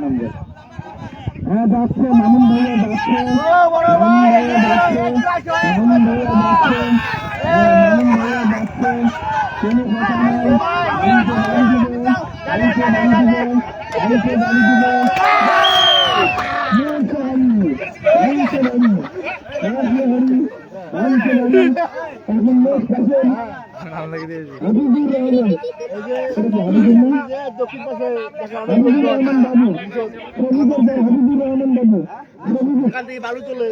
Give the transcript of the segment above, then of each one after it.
নম্বর। হ্যাঁ যাচ্ছে মামুন ভাইয়া যাচ্ছে, মামুন ভাইয়া যাচ্ছে, মামুন ভাইয়া যাচ্ছে, মামুন ভাইয়া যাচ্ছে, কোনো কথা নাই। আলিকে বাড়ি দিবে, আলিকে বাড়ি দিবে, আলিকে বাড়ি দিবে। আলিকে বাড়ি, আলিকে বাড়ি, আলিকে বাড়ি। এখন লোক দেখেন হাবিবুর রহমান, হাবিবুর রহমান বাবু, শ্রমিকের দল হাবিবুর রহমান বাবু, বালু চলে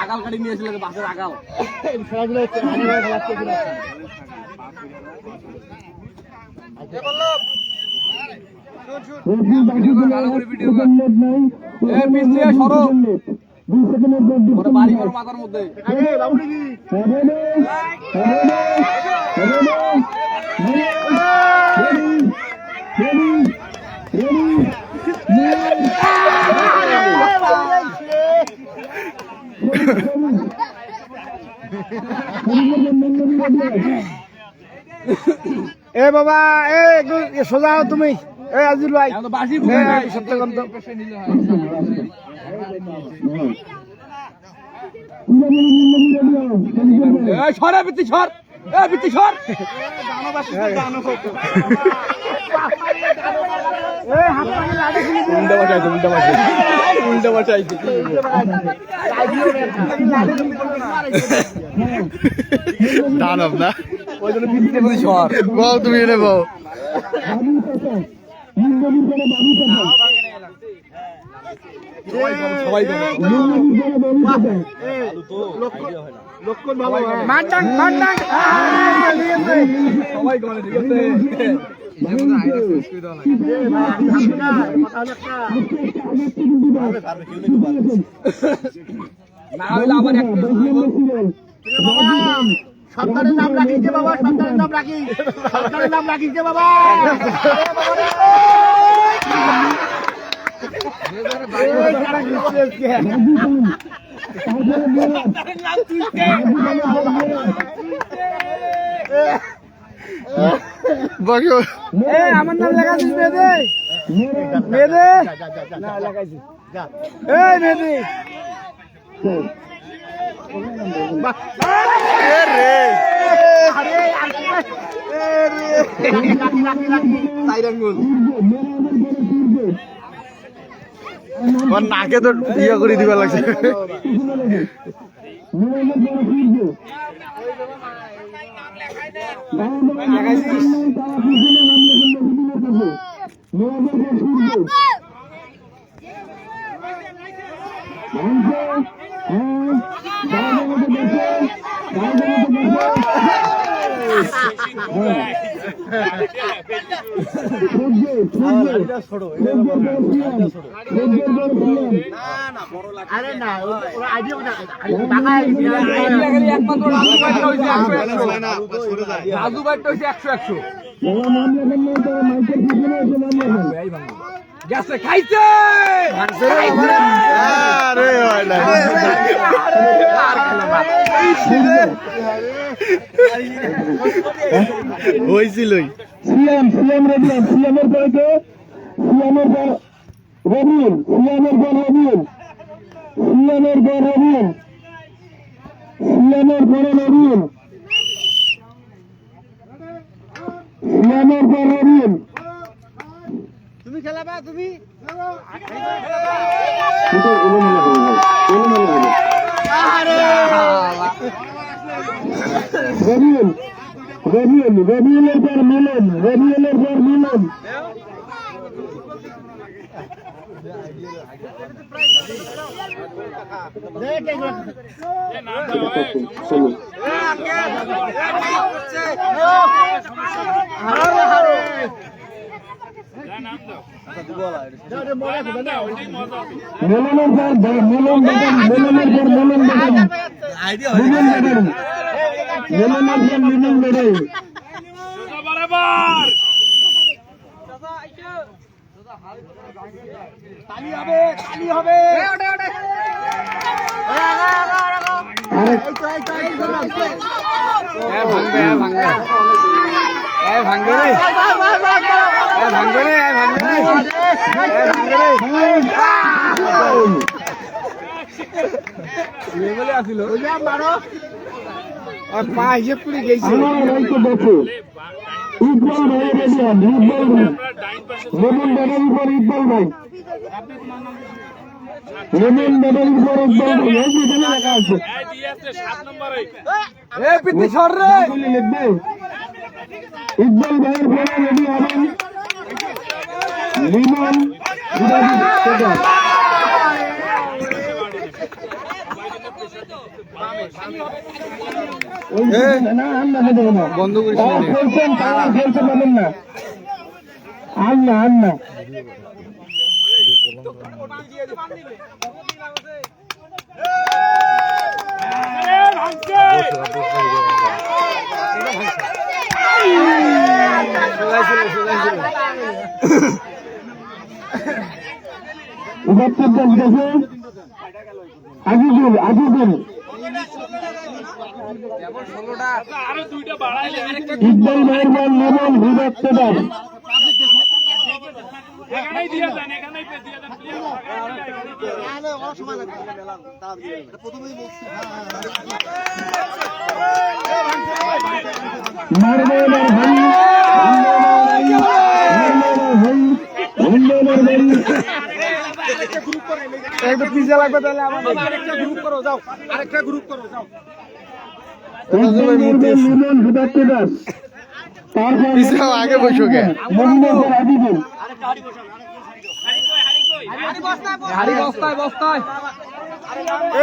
আগাল কাটি নিয়েছিল বাসের আগাল মাথার মধ্যে এ বাবা এ সোজা তুমি এ আজিল ভাই সত্যকান্ত সরে ভিত্তি সর ভিত্তি সর উল্টা বাসাইছে দানব না ওই জন্য ভিত্তি সর বল তুমি এনে বল সবাই সন্তানের নাম রাখিছে বাবা, সন্তানের নাম রাখি, সন্তানের নাম রাখিছে বাবা। আমার নাম লেখাছিস মেয়েদে, মেয়েদে না লেখাইছিস এই মেয়েদে নাকে তো বিয়ে করে দিবা লাগছে আরে না রাজু বাইট হয়েছে 100 গেছে খাইছে হয়েছিলই সিএম রেডিয়ান, সিএমের পরে কে? সিএমের পর রবিউল, সিএমের পর রবিউল, সিএমের পর রবিউল, সিএমের পরে রবিউল, সিএমের পর রবিউল। তুমি খেলাবা, তুমি রবিউল, রবিউলের পর মিলন, রবিউলের পর মিলন। মিলনের পর মিলন বেগম, মিলনের পর মিলন বেগম, মিলন বেগম, মিলনের পর মিলন বেগম। তালি হবে, তালি হবে। আরেক পা হিসেব করে গেছে আমার রয়েছে দেখো ইকবাল ভাই রেডি হন ইকবাল ভাই লেমন ব্যাটারির উপর ইকবাল ভাই লেমন ব্যাটারির উপর ইকবাল ভাই এই যে এখানে লেখা আছে বলে লিখবে ইকবাল ভাইয়ের পরে রেডি হবেন লিমন বন্ধ করিস খেলতে পারেন না আর না আর না আজিজুল আজিজুল ইকবাল ভাইয়ের বল লেমন বিভক্তদার মারবে না ভাই একটু পিজা লাগবে তাহলে আমাদের আরেকটা গ্রুপ করো যাও আরেকটা গ্রুপ করো যাও লিমন বিভক্তদার তারপর পিজা আগে বসো গে মোহাম্মদ আজিজুল হাড়ি বস্তায় বস্তায়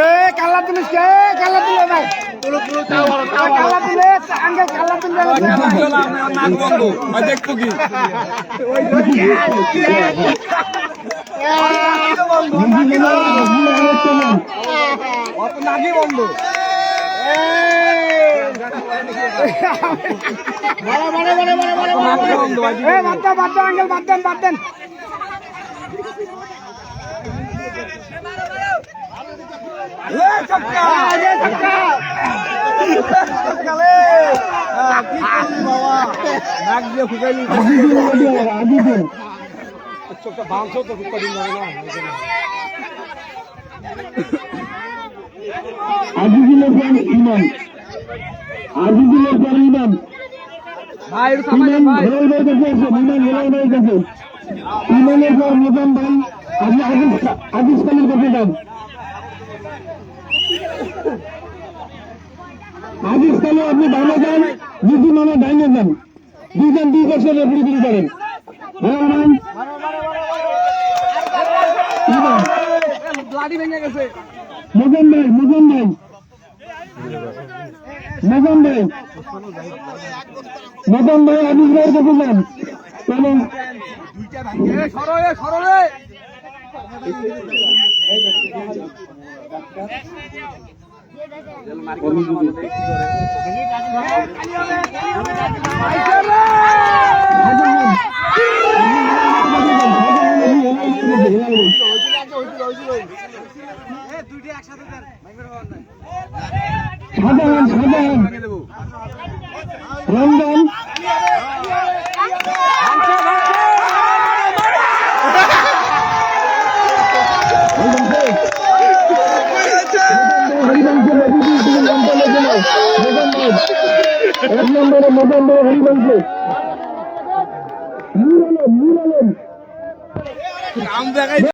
এ কাল্লা তুলিস কে কাল্লা তুলে নাই তুলো তুলো তাও কাল্লা তুলে আঙ্কেল কাল্লা তুলে নাক বন্ধ আর দেখতো কি অত নাকি বন্ধ বাদ দেন আজিজুলের পর ইমাম আজিজুলের পর ইমাম ইমাম হেলাল ভাই কাছে আছে ইমাম হেলাল ভাই কাছে ইমামের পর নিজাম ভাই আপনি আজিজ খানের কাছে যান আজিজ খানে আপনি ডাইনে যান নিজি মামা ডাইনে যান দুইজন দুই বছর রেফারি করেন হেলাল ভাই ইমাম মজন ভাই মজন ভাই মজন ভাই মজন ভাই আজিজ ভাইয়ের কাছে যান চলেন শাহজাহান শাহজাহান রমজান এক নম্বরে মদন হরিবংশ নূর আলম